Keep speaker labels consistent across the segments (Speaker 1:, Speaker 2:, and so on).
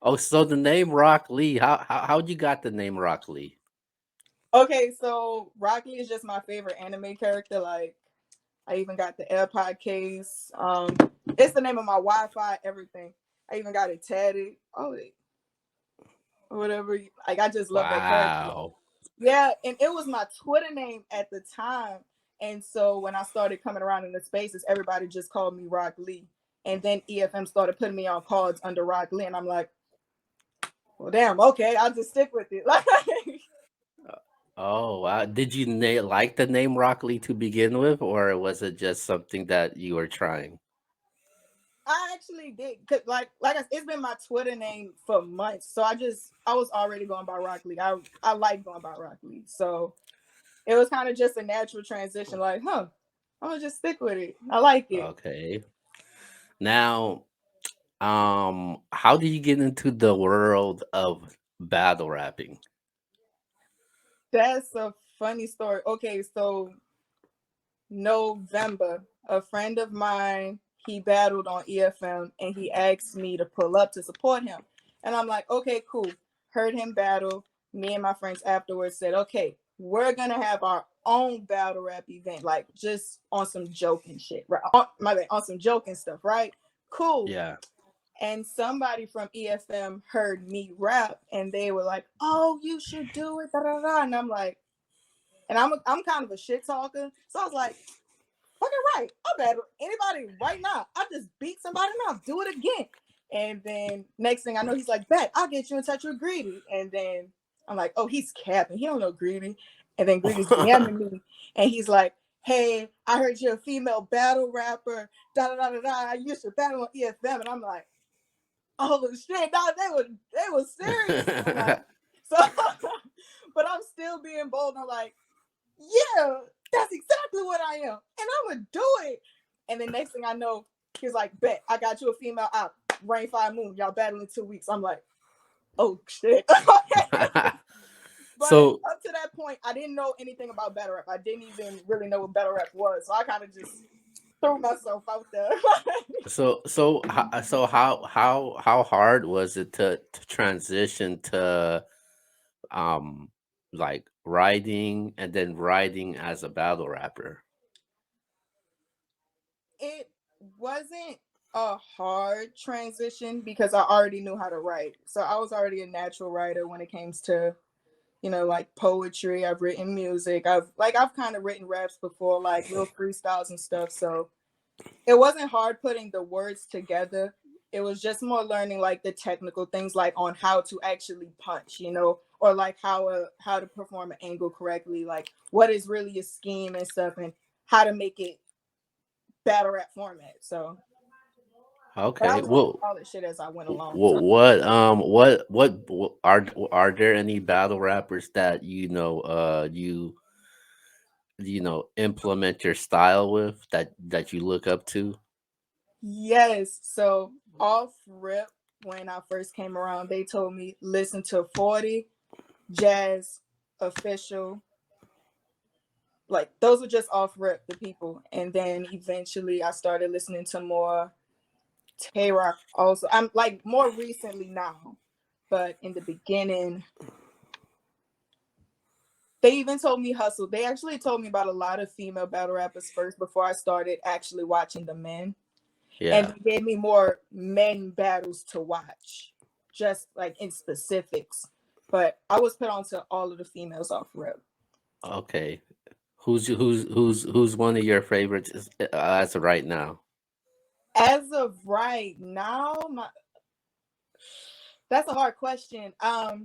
Speaker 1: Oh, so the name Rocq Lee. How'd you got the name Rocq Lee?
Speaker 2: Okay, so Rocq Lee is just my favorite anime character. Like, I even got the AirPod case. It's the name of my Wi-Fi, everything. I even got it tatted. Oh, whatever. Like, I just love that character.
Speaker 1: Wow.
Speaker 2: Yeah, and it was my Twitter name at the time. And so when I started coming around in the spaces, everybody just called me Rocq Lee. And then EFM started putting me on cards under Rocq Lee, and I'm like, well, damn, okay, I'll just stick with it. Like,
Speaker 1: Oh, wow. Did you like the name Rocq Lee to begin with, or was it just something that you were trying?
Speaker 2: I actually did, it's been my Twitter name for months, so I was already going by Rocq Lee. I like going by Rocq Lee, so it was kind of just a natural transition. Like, I'm gonna just stick with it. I like it.
Speaker 1: Okay. Now, how did you get into the world of battle rapping?
Speaker 2: That's a funny story. Okay, so November, a friend of mine, he battled on EFM and he asked me to pull up to support him. And I'm like, okay, cool. Heard him battle. Me and my friends afterwards said, okay, we're gonna have our own battle rap event, like just on some joking shit, right? My bad, on some joking stuff, right? Cool.
Speaker 1: Yeah.
Speaker 2: And somebody from EFM heard me rap and they were like, oh, you should do it. Da, da, da. And I'm like, and I'm kind of a shit talker. So I was like, fucking right. I'll battle anybody right now. I just beat somebody and I'll do it again. And then next thing I know, he's like, bet, I'll get you in touch with Greedy. And then I'm like, oh, he's capping. He don't know Greedy. And then Greedy's DMing me. And he's like, hey, I heard you're a female battle rapper. Da da da da da. I used to battle on EFM. And I'm like, oh shit, no, they were serious. I'm like, so but I'm still being bold. I'm like, yeah, that's exactly what I am. And I'm gonna do it. And then next thing I know, he's like, bet, I got you a female out. Rain Fire Moon, y'all battle in 2 weeks. I'm like, oh shit. Okay. But
Speaker 1: So,
Speaker 2: up to that point, I didn't know anything about battle rap. I didn't even really know what battle rap was. So I kind of just threw myself out there.
Speaker 1: how hard was it to transition to um like writing and then writing as a battle rapper?
Speaker 2: It wasn't a hard transition because I already knew how to write. So I was already a natural writer when it came to, like poetry. I've written music. I've kind of written raps before, like little freestyles and stuff. So it wasn't hard putting the words together. It was just more learning like the technical things, like on how to actually punch, or like how to perform an angle correctly, like what is really a scheme and stuff, and how to make it battle rap format. So, but I
Speaker 1: Okay.
Speaker 2: was learning
Speaker 1: Well,
Speaker 2: all this shit as I went along.
Speaker 1: what are there any battle rappers that implement your style with that you look up to?
Speaker 2: Yes. So off rip, when I first came around, they told me listen to 40, Jazz, Official. Like those were just off rip the people, and then eventually I started listening to more Tay Rock. Also, I'm like more recently now, but in the beginning, they even told me Hustle. They actually told me about a lot of female battle rappers first before I started actually watching the men, and
Speaker 1: Yeah.
Speaker 2: they gave me more men battles to watch, just like in specifics. But I was put onto all of the females off rip.
Speaker 1: Okay. Who's one of your favorites as of right now?
Speaker 2: As of right now, that's a hard question. I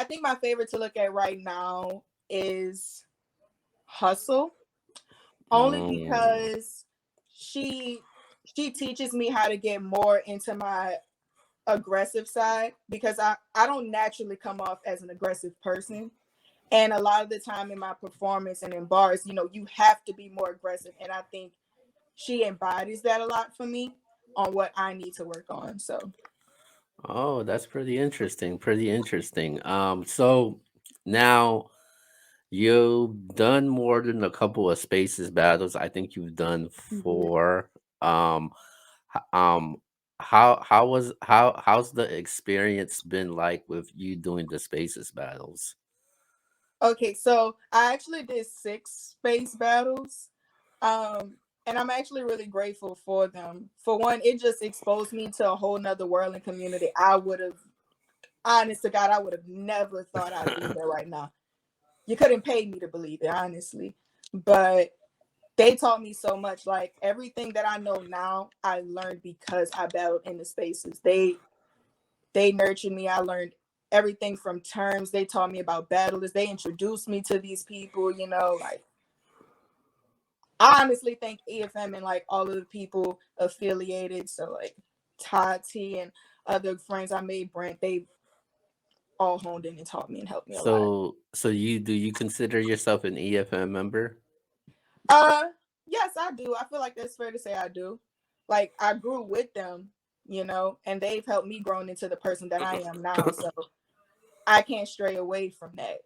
Speaker 2: think my favorite to look at right now is Hustle, only
Speaker 1: Mm,
Speaker 2: because she she teaches me how to get more into my aggressive side, because I don't naturally come off as an aggressive person. And a lot of the time in my performance and in bars, you have to be more aggressive. And I think she embodies that a lot for me on what I need to work on. So
Speaker 1: oh, that's pretty interesting. Pretty interesting. So now you've done more than a couple of spaces battles. I think you've done
Speaker 2: yeah.
Speaker 1: four. Um, h- um, how's the experience been like with you doing the spaces battles?
Speaker 2: Okay, so I actually did 6 space battles. And I'm actually really grateful for them. For one, it just exposed me to a whole nother world and community. I would have, honest to God, I would have never thought I'd be here right now. You couldn't pay me to believe it, honestly. But they taught me so much. Like everything that I know now, I learned because I battled in the spaces. They nurtured me. I learned everything from terms. They taught me about battlers. They introduced me to these people, like I honestly think EFM and like all of the people affiliated, so like Tati and other friends I made, Brent, they all honed in and taught me and helped me a lot.
Speaker 1: So you consider yourself an EFM member?
Speaker 2: Uh yes, I do. I feel like that's fair to say I do. Like I grew with them, and they've helped me grow into the person that I am now. So I can't stray away from that.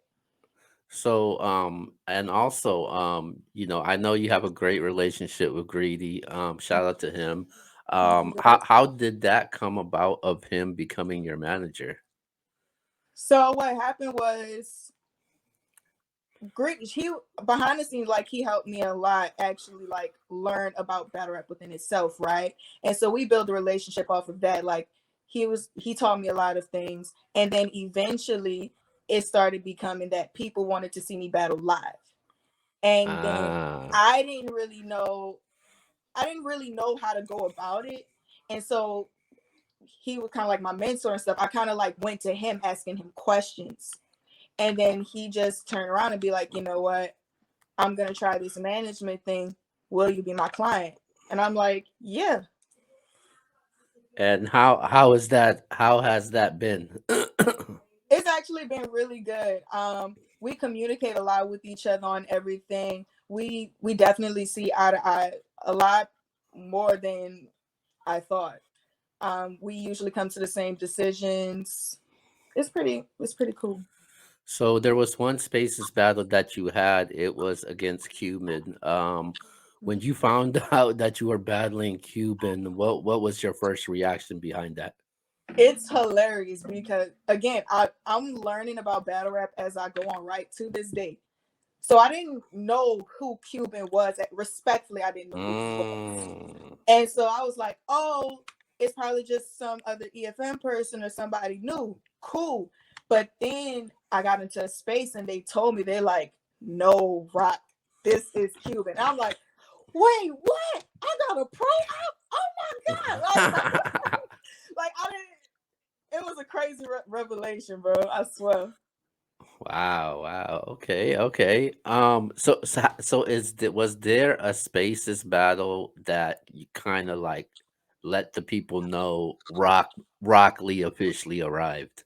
Speaker 1: So, and also, I know you have a great relationship with Greedy. Shout out to him. How did that come about of him becoming your manager?
Speaker 2: So what happened was great. He behind the scenes, like he helped me a lot actually like learn about battle rap within itself, right? And so we built a relationship off of that. Like he taught me a lot of things. And then eventually it started becoming that people wanted to see me battle live. And then
Speaker 1: Ah,
Speaker 2: I didn't really know I didn't really know how to go about it. And so he was kind of like my mentor and stuff. I kind of like went to him asking him questions. And then he just turned around and be like, you know what? I'm gonna try this management thing. Will you be my client? And I'm like, yeah.
Speaker 1: and how is that? How has that been?
Speaker 2: It's actually been really good. We communicate a lot with each other on everything. We definitely see eye to eye a lot more than I thought. We usually come to the same decisions. It's pretty cool.
Speaker 1: So there was one spaces battle that you had. It was against Cuban. When you found out that you were battling Cuban, what was your first reaction behind that?
Speaker 2: It's hilarious because again, I'm learning about battle rap as I go on right to this day. So I didn't know who Cuban was. Respectfully, I didn't know who he was.
Speaker 1: Mm.
Speaker 2: And so I was like, oh, it's probably just some other EFM person or somebody new. Cool. But then I got into a space and they told me, they're like, no, Rock, this is Cuban. And I'm like, wait, what? I got a pro app? Oh my God. Like I didn't, it was a crazy revelation, bro. I swear.
Speaker 1: Wow, wow. Okay, okay. So was there a spaces battle that you kind of like let the people know Rock Lee officially arrived?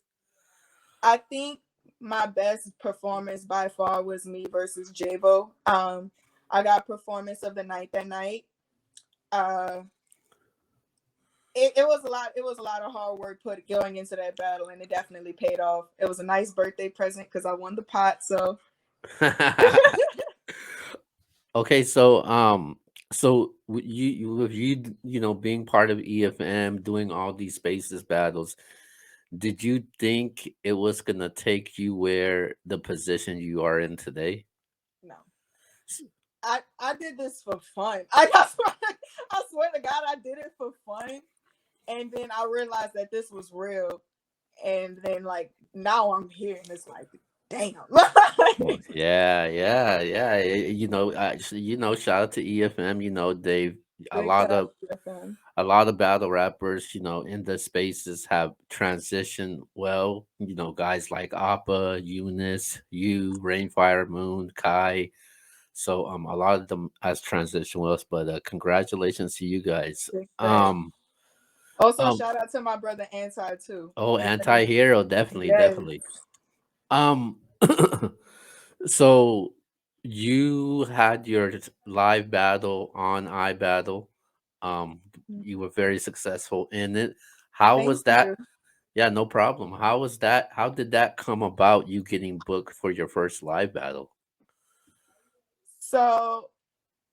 Speaker 2: I think my best performance by far was me versus Javo. I got performance of the night that night. Uh, it was a lot. It was a lot of hard work put going into that battle, and it definitely paid off. It was a nice birthday present because I won the pot. So
Speaker 1: Okay, with you being part of EFM, doing all these spaces battles, did you think it was gonna take you where the position you are in today?
Speaker 2: no, I did this for fun. I swear to God, I did it for fun, and then I realized that this was real, and then like now I'm here, and it's like, damn.
Speaker 1: Yeah, yeah, yeah. Shout out to EFM. They've a
Speaker 2: Big
Speaker 1: lot
Speaker 2: shout out
Speaker 1: of
Speaker 2: to FM.
Speaker 1: a lot of battle rappers, in the spaces have transitioned well. Guys like Appa, Eunice, you, Rainfire Moon, Kai. So a lot of them has transitioned well, but congratulations to you guys.
Speaker 2: Big facts. Also,
Speaker 1: Um,
Speaker 2: shout out to my brother Anti too.
Speaker 1: oh,
Speaker 2: He's been
Speaker 1: anti-hero, definitely,
Speaker 2: yes,
Speaker 1: definitely. Um, so you had your live battle on iBattle. You were very successful in it. How
Speaker 2: thank
Speaker 1: was that?
Speaker 2: you.
Speaker 1: Yeah, no problem. How was that? How did that come about? You getting booked for your first live battle?
Speaker 2: So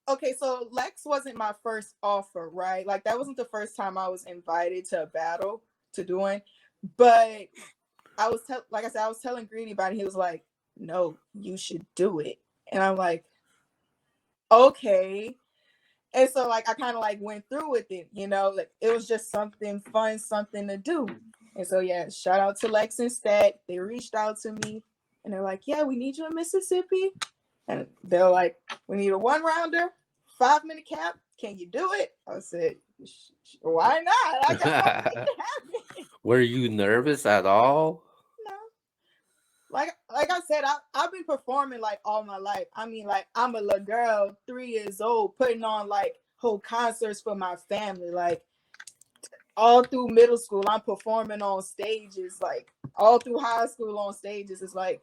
Speaker 2: okay, so Lex wasn't my first offer, right? Like that wasn't the first time I was invited to a battle to doing, but like I said, I was telling Greedy about it. He was like, "No, you should do it," and I'm like, "Okay." And so like I kind of like went through with it, like it was just something fun, something to do. And so yeah, shout out to Lex and Stat. They reached out to me and they're like, "Yeah, we need you in Mississippi." And they're like, "We need a one rounder, 5 minute cap. Can you do it?" I said, "Why not? I got make it happen."
Speaker 1: Were you nervous at all?
Speaker 2: No, like I said, I've been performing like all my life. I mean, like I'm a little girl, 3 years old, putting on like whole concerts for my family. Like all through middle school, I'm performing on stages. Like all through high school on stages. It's like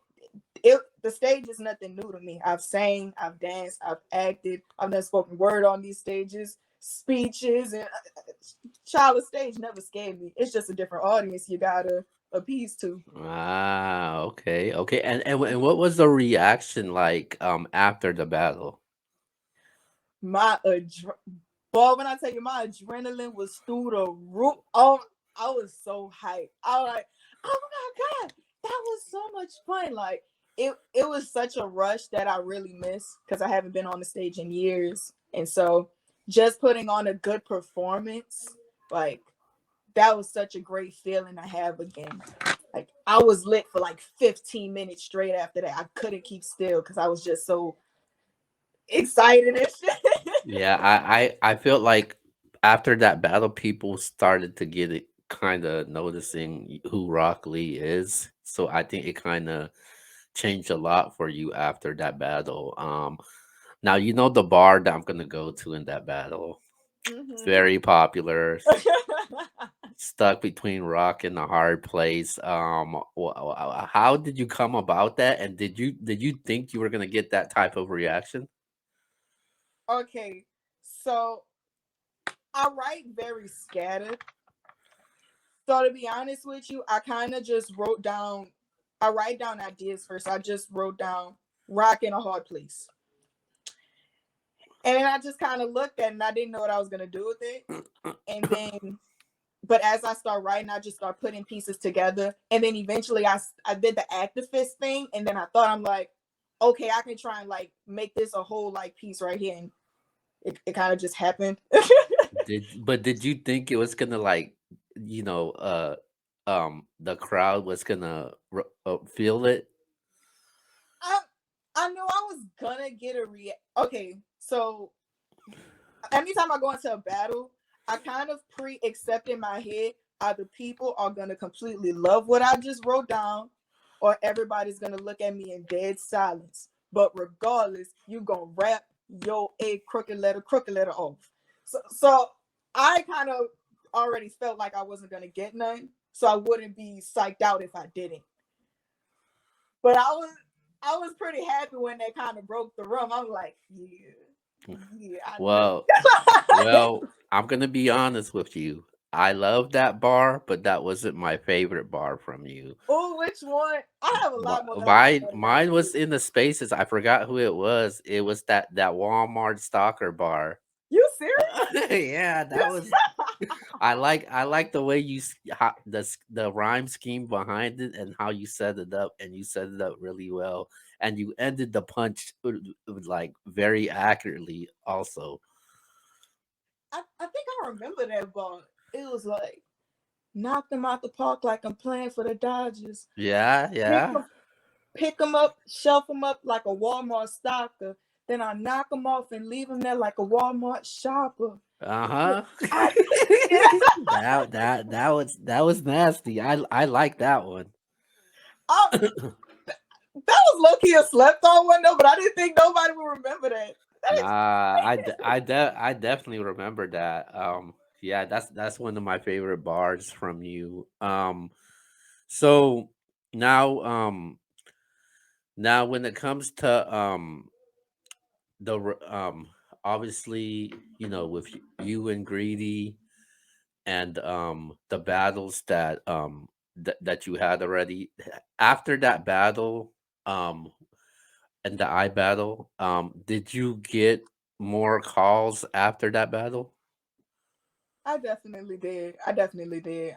Speaker 2: the stage is nothing new to me. I've sang, I've danced, I've acted, I've done spoken word on these stages, speeches, and child of stage never scared me. It's just a different audience you gotta appease to.
Speaker 1: Ah, okay, okay. And what was the reaction like after the battle?
Speaker 2: My boy, when I tell you my adrenaline was through the roof. Oh, I was so hyped. I was like, oh my god, that was so much fun. Like it was such a rush that I really miss because I haven't been on the stage in years. And so just putting on a good performance, like that was such a great feeling to have again. Like I was lit for like 15 minutes straight after that. I couldn't keep still because I was just so excited and shit.
Speaker 1: Yeah, I felt like after that battle, people started to get it, kind of noticing who Rock Lee is. So I think it kind of changed a lot for you after that battle. Now you know the bar that I'm gonna go to in that battle.
Speaker 2: Hmm.
Speaker 1: Very popular. Stuck between rock and a hard place. How did you come about that? And did you think you were gonna get that type of reaction?
Speaker 2: Okay, so I write very scattered. So to be honest with you, I kind of just wrote down. I write down ideas first. I just wrote down rock in a hard place, and then I just kind of looked at it and I didn't know what I was gonna do with it. And then, but as I start writing, I just start putting pieces together. And then eventually, I did the activist thing, and then I thought I'm like, okay, I can try and like make this a whole like piece right here, and it kind of just happened.
Speaker 1: Did you think it was gonna like, you know, the crowd was gonna feel it?
Speaker 2: I I knew I was gonna get a react. Okay, so anytime I go into a battle, I kind of pre-accept in my head either people are gonna completely love what I just wrote down, or everybody's gonna look at me in dead silence. But regardless, you gonna rap your a crooked letter off. So I kind of already felt like I wasn't gonna get none, so I wouldn't be psyched out if I didn't. But I was pretty happy when they kind of broke the room. I was like, yeah, I knew.
Speaker 1: Well, well, I'm gonna be honest with you. I love that bar, but that wasn't my favorite bar from you.
Speaker 2: Oh, which one? I have a lot more that I
Speaker 1: Mine,
Speaker 2: said in that
Speaker 1: mine
Speaker 2: too.
Speaker 1: was in the spaces. I forgot who it was. It was that Walmart stalker bar.
Speaker 2: You serious?
Speaker 1: Yeah, that was. I like the way the rhyme scheme behind it and how you set it up, and you set it up really well, and you ended the punch like very accurately also.
Speaker 2: I think I remember that bar. It was like knock them out the park like I'm playing for the Dodgers.
Speaker 1: Yeah,
Speaker 2: Pick
Speaker 1: yeah.
Speaker 2: them, pick them up, shelf them up like a Walmart stalker. Then I knock them off and leave them there like a Walmart shopper. Yeah,
Speaker 1: Uh-huh.
Speaker 2: I, yeah.
Speaker 1: That was nasty. I like that one.
Speaker 2: Oh, that was low key a slept on one though, but I didn't think nobody would remember that. That is
Speaker 1: Nah, I definitely remember that. Yeah, that's one of my favorite bars from you. So now now when it comes to obviously, with you and Greedy, and the battles that you had already after that battle, um and the I battle, did you get more calls after that battle?
Speaker 2: I definitely did. I definitely did.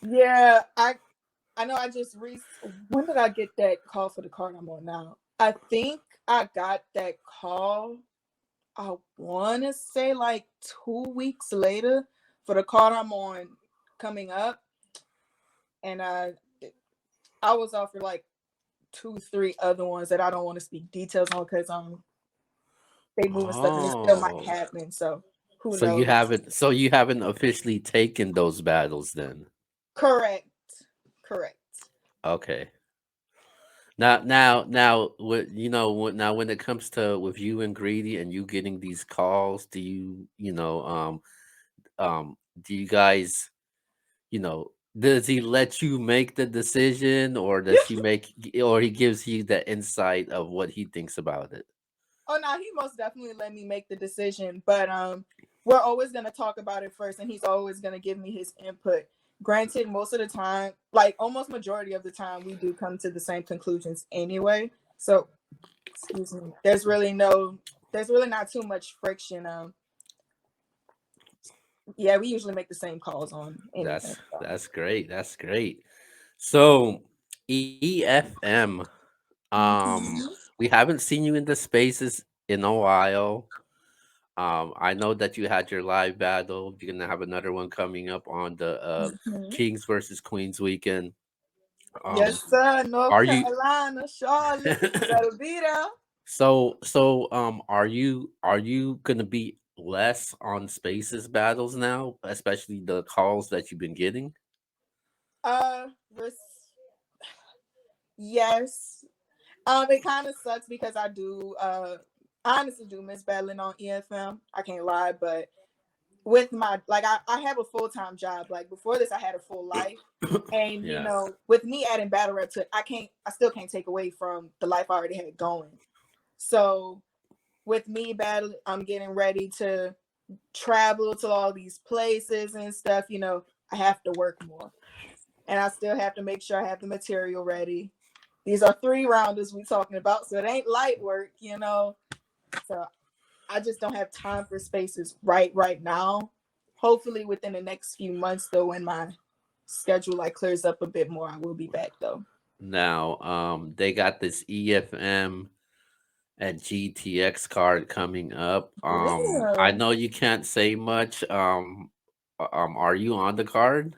Speaker 2: Yeah, I know I just when did I get that call for the card I'm on now? I think I got that call, I want to say like 2 weeks later for the card I'm on coming up. And I was offered like two, three other ones that I don't want to speak details on because they moving stuff and it still might
Speaker 1: Oh,
Speaker 2: happen. So who
Speaker 1: so you
Speaker 2: knows?
Speaker 1: haven't so you haven't officially taken those battles then?
Speaker 2: Correct. Correct.
Speaker 1: Okay. Now, what now when it comes to with you and Greedy and you getting these calls, do um do you guys, you know, does he let you make the decision, or does he make, or he gives you the insight of what he thinks about it?
Speaker 2: Oh no, he most definitely let me make the decision, but we're always gonna talk about it first, and he's always gonna give me his input. Granted, most of the time, like almost majority of the time, we do come to the same conclusions anyway. So, excuse me. There's really not too much friction. Yeah, we usually make the same calls on anything. So.
Speaker 1: That's great. That's great. So EFM,
Speaker 2: Mhm.
Speaker 1: we haven't seen you in the spaces in a while. I know that you had your live battle. You're gonna have another one coming up on the
Speaker 2: Mhm.
Speaker 1: Kings versus Queens weekend. Um,
Speaker 2: Yes, sir. North
Speaker 1: are you
Speaker 2: Carolina, Charlotte. Better be there.
Speaker 1: are you gonna be less on spaces battles now, especially the calls that you've been getting?
Speaker 2: Uh, res- yes. It kind of sucks because I honestly do miss battling on EFM. I can't lie, but with my I have a full time job. Like before this, I had a full life, and
Speaker 1: Yeah.
Speaker 2: with me adding battle rap to it, I still can't take away from the life I already had going. So with me battling, I'm getting ready to travel to all these places and stuff. I have to work more, and I still have to make sure I have the material ready. These are three rounders we talking about, so it ain't light work. So I just don't have time for spaces right now. Hopefully within the next few months though, when my schedule like clears up a bit more, I will be back though.
Speaker 1: Now, they got this EFM and GTX card coming up. I
Speaker 2: Yeah.
Speaker 1: know you can't say much. Are you on the card?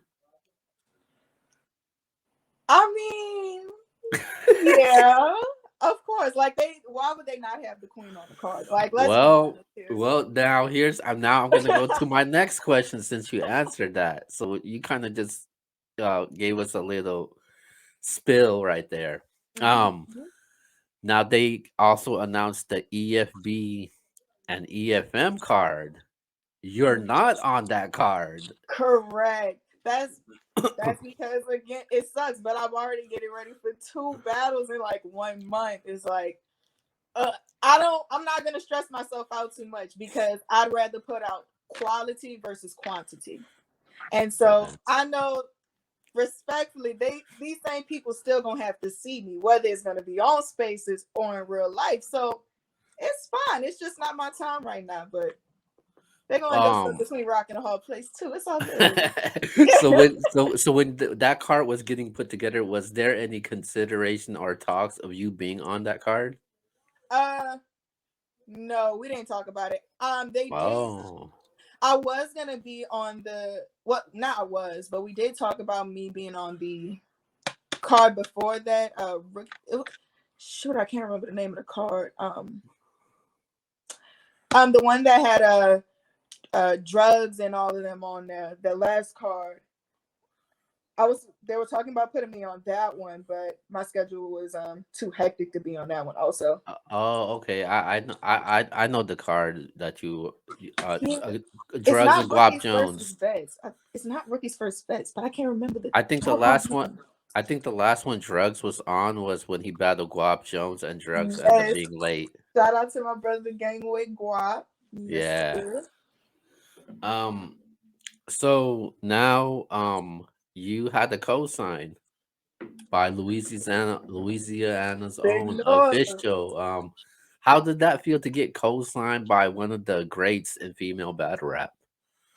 Speaker 2: I mean, yeah, of course. Like why would they not have the queen on the card? Like, let's be
Speaker 1: Well,
Speaker 2: honest here.
Speaker 1: well, now I'm gonna go to my next question since you answered that. So you kind of just gave us a little spill right there. Um,
Speaker 2: Mhm.
Speaker 1: Now they also announced the EFB and EFM card. You're not on that card.
Speaker 2: Correct. That's because again it sucks, but I'm already getting ready for two battles in like 1 month. It's like uh, I'm not gonna stress myself out too much because I'd rather put out quality versus quantity. And so
Speaker 1: Okay.
Speaker 2: I know respectfully, these same people still gonna have to see me, whether it's gonna be on spaces or in real life. So it's fine. It's just not my time right now, but they're gonna end up stuck
Speaker 1: Um.
Speaker 2: between rock and a hard place too. It's all good. Yeah.
Speaker 1: So when that card was getting put together, was there any consideration or talks of you being on that card?
Speaker 2: uh no, we didn't talk about it. They did.
Speaker 1: Oh.
Speaker 2: I was gonna be on the what? Not I was, but we did talk about me being on the card before that. Shoot, I can't remember the name of the card. The one that had drugs and all of them on there. The last card. They were talking about putting me on that one, but my schedule was too hectic to be on that one. Also,
Speaker 1: Oh, okay. I know the card that
Speaker 2: yeah, it's
Speaker 1: drugs
Speaker 2: not
Speaker 1: and Guap
Speaker 2: rookies versus
Speaker 1: Jones.
Speaker 2: vets. It's not rookies versus vets, but I can't remember the
Speaker 1: I think the
Speaker 2: doggone
Speaker 1: last one.
Speaker 2: name.
Speaker 1: I think the last one Drugs was on was when he battled Guap Jones, and Drugs ended up
Speaker 2: Yes,
Speaker 1: being late.
Speaker 2: shout out to my brother Gangway Guap. Yes,
Speaker 1: Yeah.
Speaker 2: sir.
Speaker 1: Um. So now, you had the cosign by Louisiana's
Speaker 2: Big
Speaker 1: own
Speaker 2: Northern.
Speaker 1: official. How did that feel to get co-signed by one of the greats in female battle rap?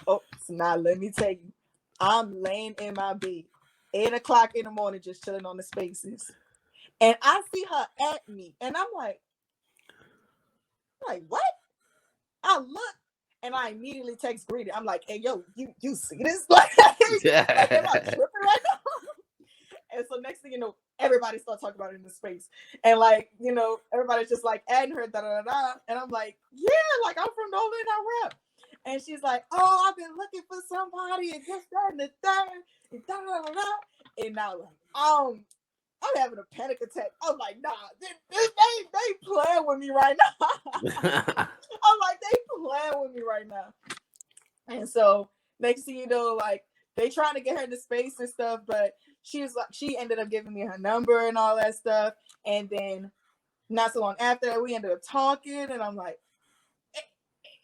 Speaker 2: Oh, so now let me tell you, I'm laying in my bed, 8 o'clock in the morning, just chilling on the spaces, and I see her at me, and I'm like, what? I look, and I immediately text Greedy. I'm like, hey, yo, you see this? Like, am I tripping right now? And so next thing you know, everybody starts talking about it in the space. And like, everybody's just like adding her, da da da da. And I'm like, yeah, like I'm from Nolan, I rap. And she's like, oh, I've been looking for somebody and this, that, and the third, and da da da da. And now like, I'm having a panic attack. I'm like, nah, they playing with me right now. I'm like, they playing with me right now. And so next thing you know, like they trying to get her into space and stuff, but she ended up giving me her number and all that stuff. And then not so long after that, we ended up talking, and I'm like,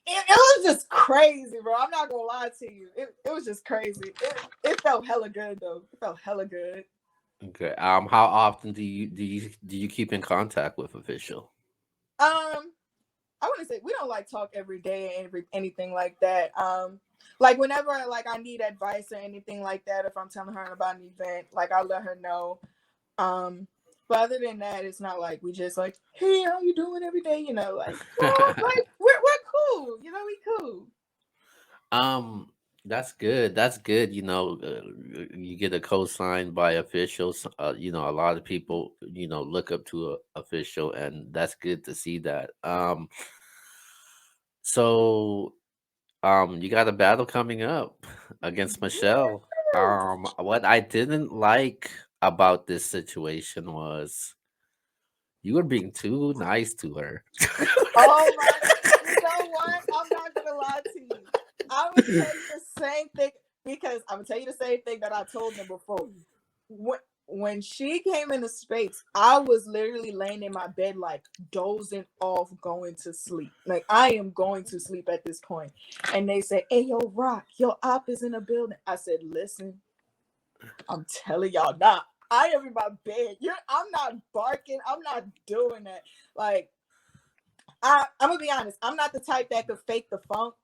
Speaker 2: it was just crazy, bro. I'm not gonna lie to you. It was just crazy. It felt hella good though. It felt hella good.
Speaker 1: Okay. How often do you keep in contact with official?
Speaker 2: Um, I wouldn't say we don't like talk every day and anything like that. Like whenever like I need advice or anything like that, if I'm telling her about an event, like I'll let her know. Um, but other than that, it's not like we just like, hey, how you doing every day? Like, oh, like we're cool. We cool.
Speaker 1: um, that's good. That's good. You get a co-sign by officials. A lot of people, look up to a official, and that's good to see that. So you got a battle coming up against Michelle. What I didn't like about this situation was you were being too nice to her.
Speaker 2: Oh my, you know what? I'm not gonna lie to you. I would tell you the same thing because I would tell you the same thing that I told them before. When she came into space, I was literally laying in my bed, like dozing off, going to sleep. Like I am going to sleep at this point. And they said, "Hey, yo, Rocq, your op is in the building." I said, "Listen, I'm telling y'all now. I am in my bed. I'm not barking. I'm not doing that. Like I'm gonna be honest. I'm not the type that could fake the funk.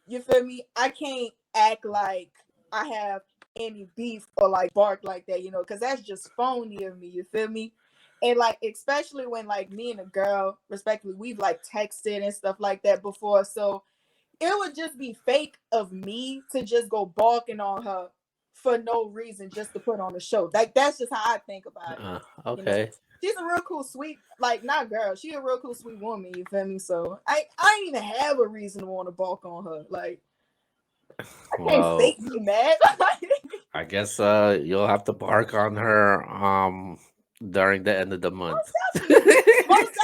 Speaker 2: You feel me? I can't act like I have any beef or like bark like that, because that's just phony of me. You feel me? And like, especially when like me and a girl, respectively, we've like texted and stuff like that before. So it would just be fake of me to just go barking on her for no reason, just to put on a show. Like that's just how I think about it. You know,
Speaker 1: Okay.
Speaker 2: she's a real cool, sweet, like not girl. She a real cool, sweet woman. You feel me? So I ain't even have a reason to want to bark on her. Like I can't
Speaker 1: Well,
Speaker 2: fake me mad.
Speaker 1: I guess you'll have to bark on her during the end of the month.
Speaker 2: Definitely, like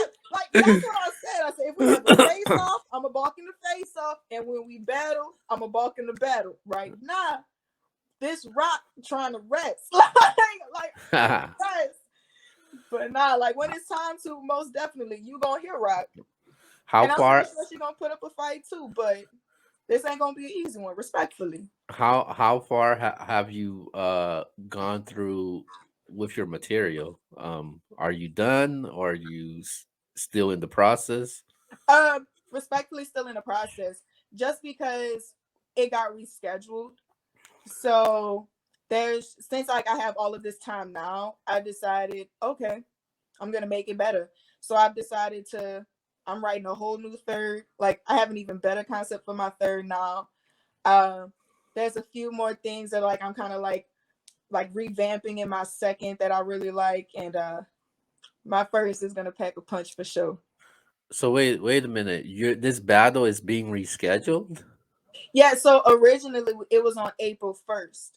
Speaker 2: that's what I said. I said if we have a face off, I'm a bark in the face off, and when we battle, I'm a bark in the battle. Right now, this Rocq trying to rest, like rest. But nah, like when it's time to, most definitely you gonna hear Rocq,
Speaker 1: how
Speaker 2: and I'm pretty
Speaker 1: far
Speaker 2: sure she gonna put up a fight too. But this ain't gonna be an easy one, respectfully.
Speaker 1: how far have you gone through with your material? Are you done, or are you still in the process?
Speaker 2: Respectfully, still in the process, just because it got rescheduled. So there's since like I have all of this time now, I decided, okay, I'm gonna make it better. So I've decided to I'm writing a whole new third. Like I have an even better concept for my third now. Um, there's a few more things that like I'm kind of like revamping in my second that I really like, and my first is gonna pack a punch for sure.
Speaker 1: So wait a minute. This battle is being rescheduled?
Speaker 2: Yeah, so originally it was on April 1st,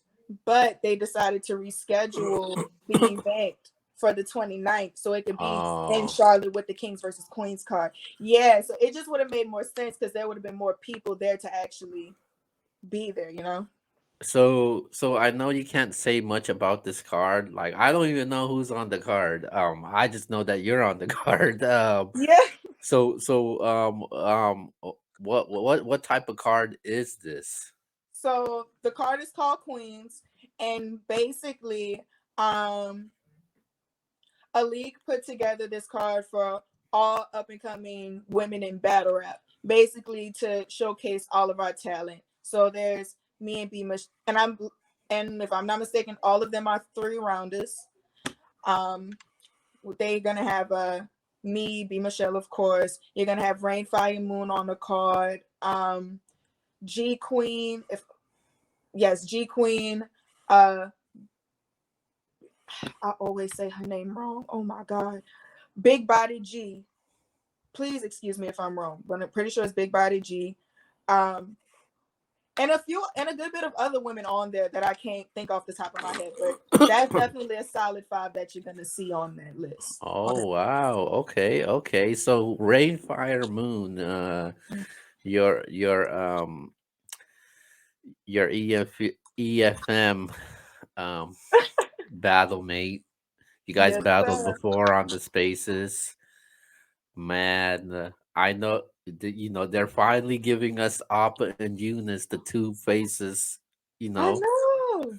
Speaker 2: but they decided to reschedule the event for the 29th so it could be in
Speaker 1: Oh.
Speaker 2: Charlotte with the Kings versus Queens card. Yeah, so it just would have made more sense because there would have been more people there to actually be there.
Speaker 1: So I know you can't say much about this card. Like I don't even know who's on the card. I just know that you're on the card.
Speaker 2: Yeah.
Speaker 1: What type of card is this?
Speaker 2: So the card is called Queens, and basically, um, a league put together this card for all up and coming women in battle rap, basically to showcase all of our talent. So there's me and B Mich- and if I'm not mistaken, all of them are three rounders. Um, they're gonna have me, B Michelle, of course. You're gonna have Rain, Fire, Moon on the card. G Queen, if yes, G Queen. Uh, I always say her name wrong. Oh my god, Big Body G. Please excuse me if I'm wrong, but I'm pretty sure it's Big Body G. Um, and a good bit of other women on there that I can't think off the top of my head, but that's definitely a solid five that you're gonna see on that list.
Speaker 1: Oh wow. Okay, okay. So Rain, Fire, Moon, your your um your EFM um battle mate. You guys
Speaker 2: Yes,
Speaker 1: battled
Speaker 2: sir.
Speaker 1: before on the spaces. Man, I know they're finally giving us Appa and Eunice, the two faces, you
Speaker 2: I
Speaker 1: know.
Speaker 2: know.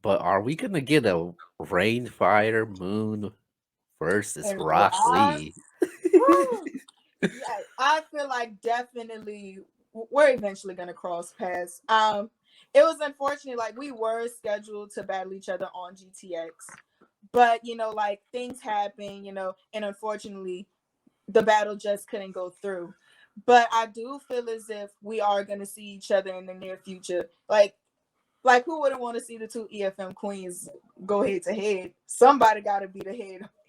Speaker 1: But are we gonna get a Rain, Fire, Moon versus
Speaker 2: And
Speaker 1: Rock
Speaker 2: Rock.
Speaker 1: Lee?
Speaker 2: Woo. Yeah, I feel like definitely we're eventually gonna cross paths. It was unfortunate, like we were scheduled to battle each other on GTX, but like things happen, and unfortunately the battle just couldn't go through. But I do feel as if we are gonna see each other in the near future. Like who wouldn't want to see the two EFM queens go head to head? Somebody got to be the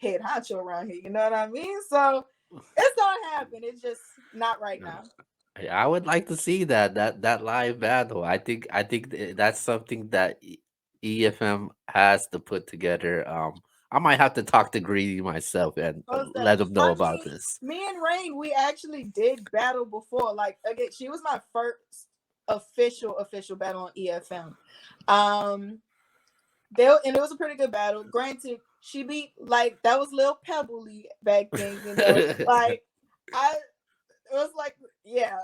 Speaker 2: head honcho around here. You know what I mean? So it's gonna happen. It's just not right now.
Speaker 1: I would like to see that live battle. That's something that EFM has to put together. I might have to talk to Greedy myself and
Speaker 2: Most
Speaker 1: let him know
Speaker 2: I
Speaker 1: about
Speaker 2: mean,
Speaker 1: this.
Speaker 2: me and Rain, we actually did battle before. Like again, she was my first official battle on EFM. Um, and it was a pretty good battle. Granted, she beat like that was Lil Pebbly back then. Like I it was like yeah.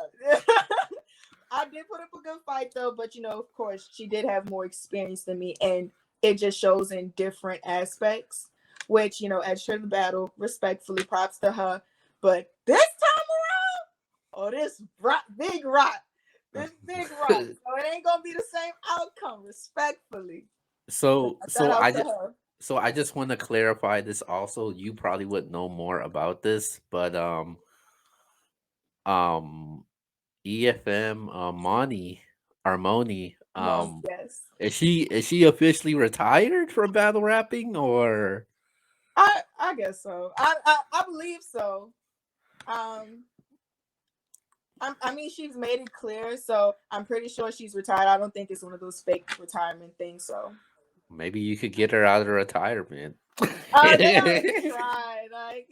Speaker 2: I did put up a good fight though, but of course, she did have more experience than me, and it just shows in different aspects. Which edged her the battle. Respectfully, props to her. But this time around, oh, this big rock. So it ain't gonna be the same outcome. Respectfully,
Speaker 1: so
Speaker 2: shout
Speaker 1: so
Speaker 2: out
Speaker 1: I
Speaker 2: to
Speaker 1: just
Speaker 2: her.
Speaker 1: so I just want to clarify this also. You probably would know more about this, but um EFM Moni Armoni
Speaker 2: Mon, yes,
Speaker 1: is she officially retired from battle rapping or
Speaker 2: I guess so. I believe so. Um, I mean, she's made it clear, so I'm pretty sure she's retired. I don't think it's one of those fake retirement things. So,
Speaker 1: maybe you could get her out of retirement?
Speaker 2: they already tried. I,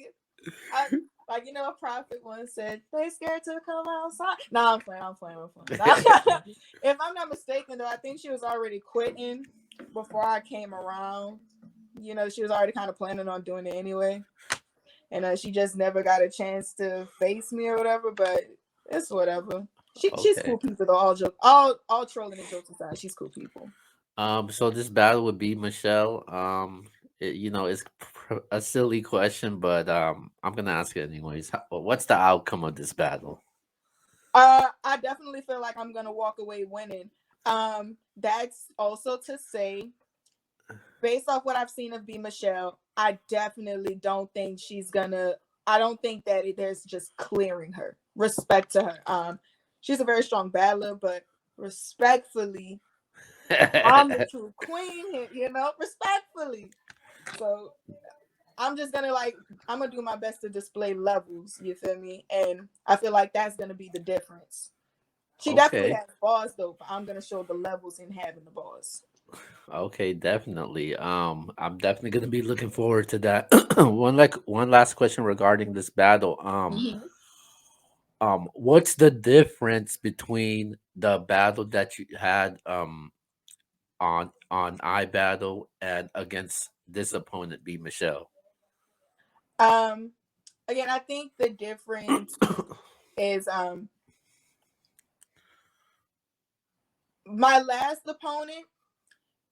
Speaker 2: a prophet once said they scared to come outside. No, I'm playing. If I'm not mistaken, though, I think she was already quitting before I came around. She was already kind of planning on doing it anyway, and she just never got a chance to face me or whatever. But it's whatever. She's
Speaker 1: Okay.
Speaker 2: cool people though. All trolling and jokes aside, she's cool people.
Speaker 1: So this battle would be Michelle. It's a silly question, but I'm gonna ask it anyways. What's the outcome of this battle?
Speaker 2: I definitely feel like I'm gonna walk away winning. That's also to say, based off what I've seen of B Michelle, I definitely don't think she's gonna. I don't think that there's just clearing her. Respect to her. She's a very strong battler, but respectfully, I'm the true queen here. Respectfully. So I'm just gonna I'm gonna do my best to display levels. You feel me? And I feel like that's gonna be the difference. She definitely
Speaker 1: Okay.
Speaker 2: has bars though, but I'm gonna show the levels in having the bars.
Speaker 1: Okay, definitely. I'm definitely gonna be looking forward to that. One last question regarding this battle.
Speaker 2: Mhm.
Speaker 1: What's the difference between the battle that you had on iBattle and against this opponent, be Michelle?
Speaker 2: Um, Again, I think the difference is my last opponent.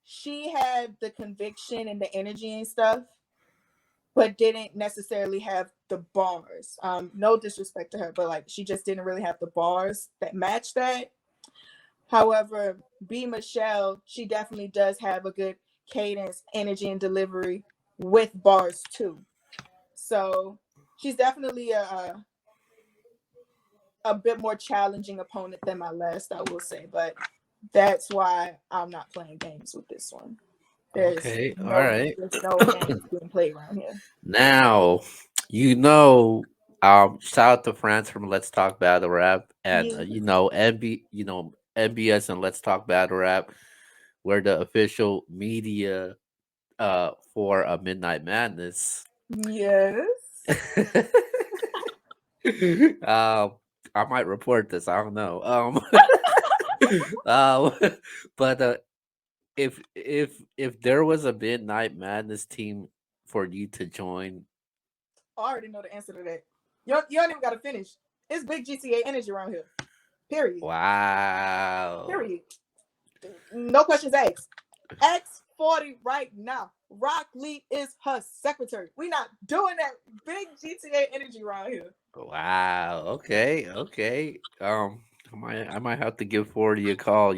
Speaker 2: She had the conviction and the energy and stuff. but didn't necessarily have the bars. No disrespect to her, but like she just didn't really have the bars that match that. However, B Michelle, she definitely does have a good cadence, energy, and delivery with bars too. So she's definitely a bit more challenging opponent than my last, I will say. But that's why I'm not playing games with this one.
Speaker 1: Okay, all right.
Speaker 2: There's no games being played around here.
Speaker 1: Now, shout out to France from Let's Talk Battle Rap, and
Speaker 2: Yeah.
Speaker 1: NBS and Let's Talk Battle Rap. We're the official media for a Midnight Madness.
Speaker 2: Yes.
Speaker 1: um, I might report this. I don't know. um, but if there was a Midnight Madness team for you to join,
Speaker 2: I already know the answer to that. You don't even got to finish. It's big GTA energy around here. Period.
Speaker 1: wow.
Speaker 2: Period. No questions asked. X40 right now. Rocq Lee is her secretary. We not doing that big GTA energy around here.
Speaker 1: Wow. Okay. Okay. I might have to give 40 a call.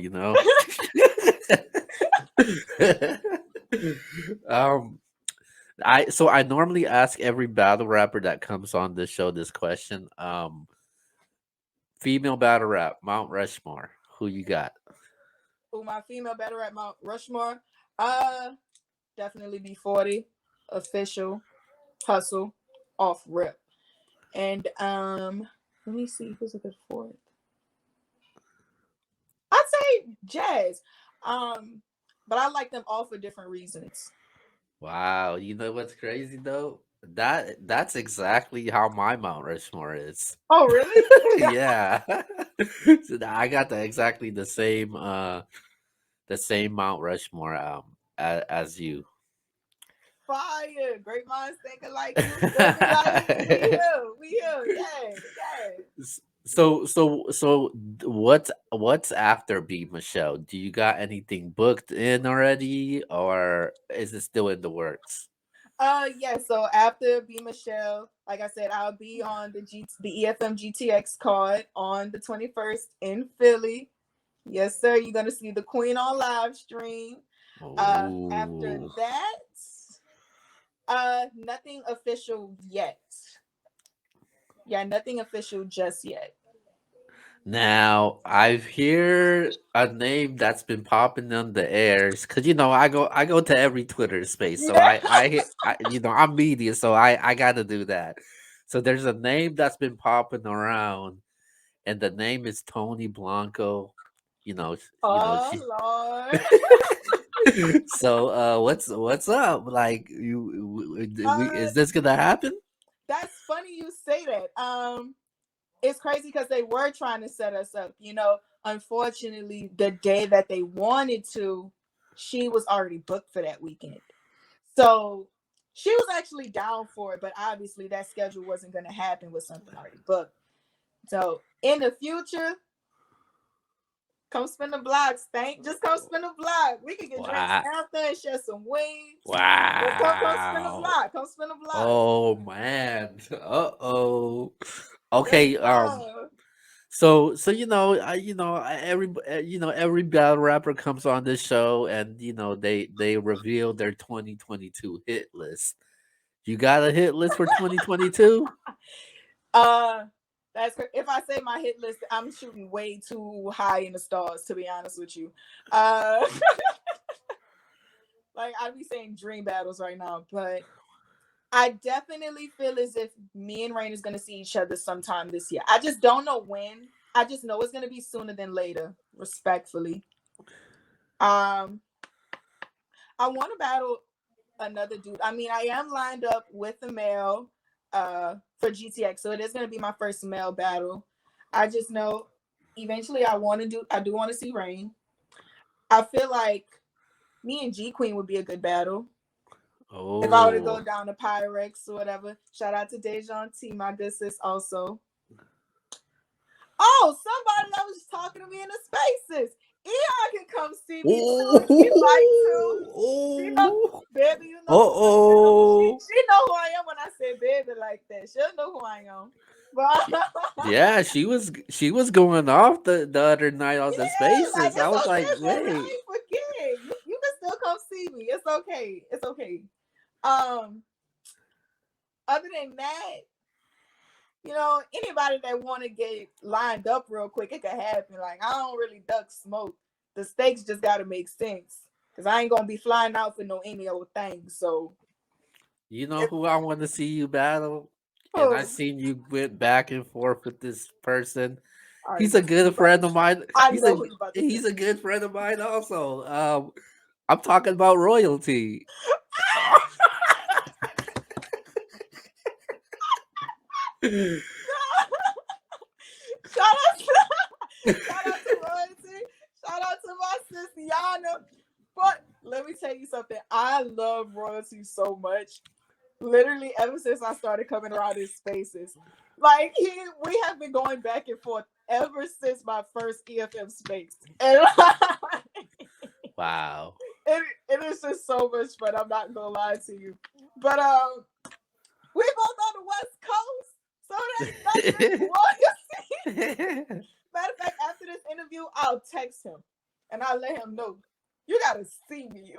Speaker 1: um. I normally ask every battle rapper that comes on this show this question. Female battle rap, Mount Rushmore. Who you got?
Speaker 2: Oh, my female better at Mount Rushmore. Uh, Definitely B40. Official. Hustle. Off rip. And let me see who's a good fourth. I'd say Jazz. Um, but I like them all for different reasons.
Speaker 1: Wow. You know what's crazy though? That's exactly how my Mount Rushmore is.
Speaker 2: Oh, really?
Speaker 1: Yeah. So I got exactly the same Mount Rushmore as you.
Speaker 2: Fire. Great minds think alike. You feel me? Like we here. We here. Yeah. Yeah.
Speaker 1: What's after B Michelle? Do you got anything booked in already, or is it still in the works?
Speaker 2: Yeah, so after B Michelle, like I said, I'll be on the EFM GTX card on the 21st in Philly. Yes, sir. You're gonna see the Queen on live stream. After
Speaker 1: Oh.
Speaker 2: that, nothing official yet. Yeah, nothing official just yet.
Speaker 1: Now I've heard a name that's been popping on the airs because I go to every Twitter space, so
Speaker 2: Yeah.
Speaker 1: I'm media, so I got to do that. So there's a name that's been popping around, and the name is Tony Blanco.
Speaker 2: Oh
Speaker 1: She.
Speaker 2: Lord.
Speaker 1: So what's up? Like
Speaker 2: Uh,
Speaker 1: is this gonna happen?
Speaker 2: that's funny you say that. It's crazy because they were trying to set us up. Unfortunately, the day that they wanted to, she was already booked for that weekend. So she was actually down for it, but obviously that schedule wasn't going to happen with something already booked. So in the future, come spin the block, Stank. Just come spin the block. We can get drinks
Speaker 1: Wow.
Speaker 2: after and share some wings. Just come spin the
Speaker 1: Wow.
Speaker 2: block. Come spin the block.
Speaker 1: Oh man. Uh-oh.
Speaker 2: Yes,
Speaker 1: Okay,
Speaker 2: sir.
Speaker 1: so every battle rapper comes on this show and they reveal their 2022 hit list. You got a hit list for 2022?
Speaker 2: Uh, if I say my hit list, I'm shooting way too high in the stars. To be honest with you, uh, like I'd be saying dream battles right now, but I definitely feel as if me and Rain is gonna see each other sometime this year. I just don't know when. I just know it's gonna be sooner than later. Respectfully, um, I want to battle another dude. I mean, I am lined up with a male for GTX, so it is gonna be my first male battle. I just know eventually I do want to see Rain. I feel like me and G Queen would be a good battle. If I were to go
Speaker 1: Oh.
Speaker 2: down to Pyrex or whatever. Shout out to Dejan T, my good sis also. Oh, somebody that was talking to me in the spaces. Eon can come see me too if she'd like to. She know,
Speaker 1: Oh,
Speaker 2: baby, you know who I am.
Speaker 1: oh.
Speaker 2: She know who I am when I say baby like that. She'll know who I am. But
Speaker 1: Yeah, she was going off the other night on the
Speaker 2: yeah, like
Speaker 1: spaces. I
Speaker 2: it's
Speaker 1: was like,
Speaker 2: okay, baby. I
Speaker 1: wait.
Speaker 2: ain't forget. You can still come see me. It's okay. It's okay. Um, other than that, anybody that want to get lined up real quick, it could happen. Like I don't really duck smoke. The stakes just gotta make sense. Cause I ain't gonna be flying out for no any old thing. So
Speaker 1: You know
Speaker 2: it,
Speaker 1: who I want to see you battle? And I
Speaker 2: oh,
Speaker 1: seen you went back and forth with this person.
Speaker 2: I already
Speaker 1: He's a
Speaker 2: know who you
Speaker 1: good
Speaker 2: about
Speaker 1: friend
Speaker 2: to
Speaker 1: of mine.
Speaker 2: I
Speaker 1: He's
Speaker 2: know
Speaker 1: a
Speaker 2: who you about to say.
Speaker 1: he's a good friend of mine also. I'm talking about royalty.
Speaker 2: Shout out to shout out to royalty. Shout out to my sister Yana. But let me tell you something. I love royalty so much. Literally ever since I started coming around his spaces. Like we have been going back and forth ever since my first EFM space. And
Speaker 1: Wow.
Speaker 2: it is just so much fun. I'm not gonna lie to you. But we both on the West Coast. So there's nothing royalty. Matter of fact, after this interview, I'll text him and I'll let him know. You gotta see me.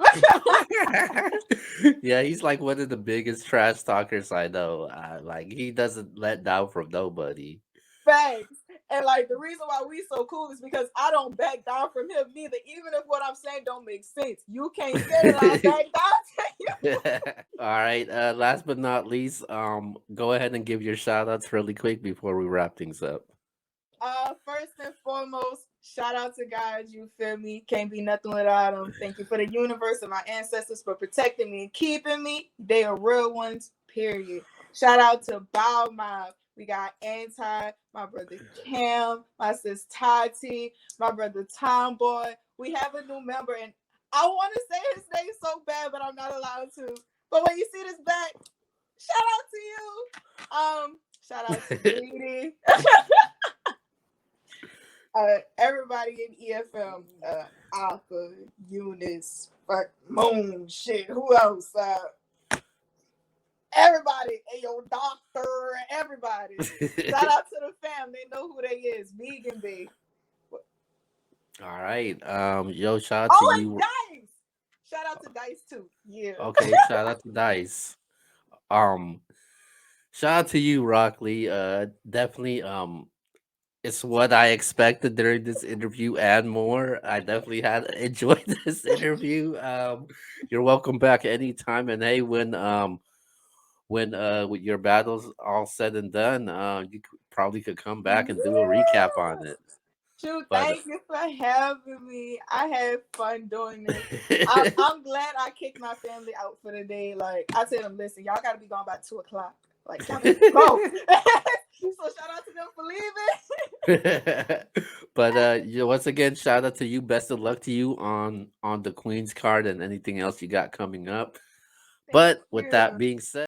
Speaker 1: Yeah, he's like one of the biggest trash talkers I know. Like he doesn't let down from nobody.
Speaker 2: Facts. And like the reason why we so cool is because I don't back down from him neither. Even if what I'm saying don't make sense, you can't say that I back down to you.
Speaker 1: All right. Last but not least, go ahead and give your shout outs really quick before we wrap things up.
Speaker 2: First and foremost, shout out to God. You feel me? Can't be nothing without them. Thank you for the universe and my ancestors for protecting me and keeping me. They are real ones. Period. Shout out to Bow Mob. We got Anti, my brother Cam, my sis Tati, my brother Tomboy. We have a new member, and I want to say his name so bad, but I'm not allowed to. But when you see this back, shout out to you. Shout out to Greedy. Everybody in EFM, Alpha, Eunice, Moon, shit, who else? Everybody, Ayo Doctor, everybody. Shout out to the fam. They know who they is. Vegan Bay.
Speaker 1: All right. Yo, shout out to
Speaker 2: Oh, and
Speaker 1: you.
Speaker 2: Dice. Shout out to Dice too. Yeah.
Speaker 1: Okay, shout out to Dice. Um, Shout out to you, Rocq Lee. Definitely. It's what I expected during this interview and more. I definitely had enjoyed this interview. You're welcome back anytime. And hey, when with your battles all said and done, probably could come back and do a recap on it.
Speaker 2: Yes. Shoot,
Speaker 1: But
Speaker 2: thank you for having me. I had fun doing this. I'm glad I kicked my family out for the day. Like I told them, listen, y'all gotta be gone by 2 o'clock. Like y'all gotta go. So shout out to them for leaving.
Speaker 1: but once again, shout out to you. Best of luck to you on the Queen's card and anything else you got coming up.
Speaker 2: Thank
Speaker 1: But with that
Speaker 2: you.
Speaker 1: being said.